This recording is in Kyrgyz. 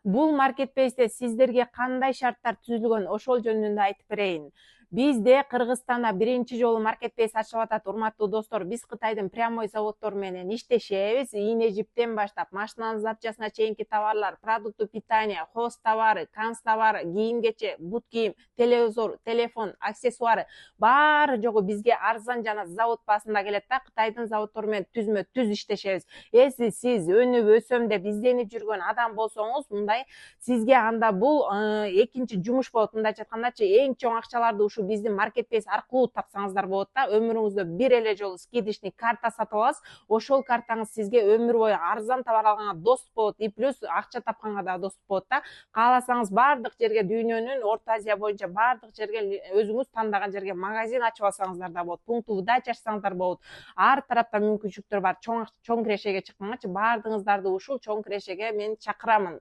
Бул маркетплейсте сиздерге кандай шарттар түзүлгөн ошол жөнүндө айтып берейин. Бизде Кыргызстанда биринчи жолу маркетплейс ачылып атат, урматтуу достор. Биз Кытайдын прямой заводдору менен иштешебиз. Ийне жиптен баштап машинанын запчастына чейинки товарлар, продукты питания, хоз товары, канц товары, кийим кече, бут кийим, телевизор, телефон, аксессуары баары жогу бизге арзан жана завод баасында келет да. Кытайдын заводдору менен түзмө түз иштешебиз. Эси сиз өнүп өсөм деп изденип жүргөн адам болсоңуз, мындай сизге анда бул экинчи жумуш болот. Мындайча айткандачы, эң чоң акчаларды ушу биздин маркетплейс аркылуу тапсаңыздар болот да. Өмүрүңүздө бир эле жолу скидочный карта сатып аласыз. Ошол картаңыз сизге өмүр бою арзан товар алганга доступ болот. И плюс акча тапканга да доступ болот да. Кааласаңыз баардык жерге, дүйнөнүн Орто Азия боюнча баардык жерге өзүңүз тандаган жерге магазин ачып алсаңыздар да болот. Пункт выдача ачсаңыздар болот. Ар тарапта мүмкүнчүлүктөр бар. Чоң кирешеге чыккангачы баардыгыңыздарды ушул чоң кирешеге мен чакырамын.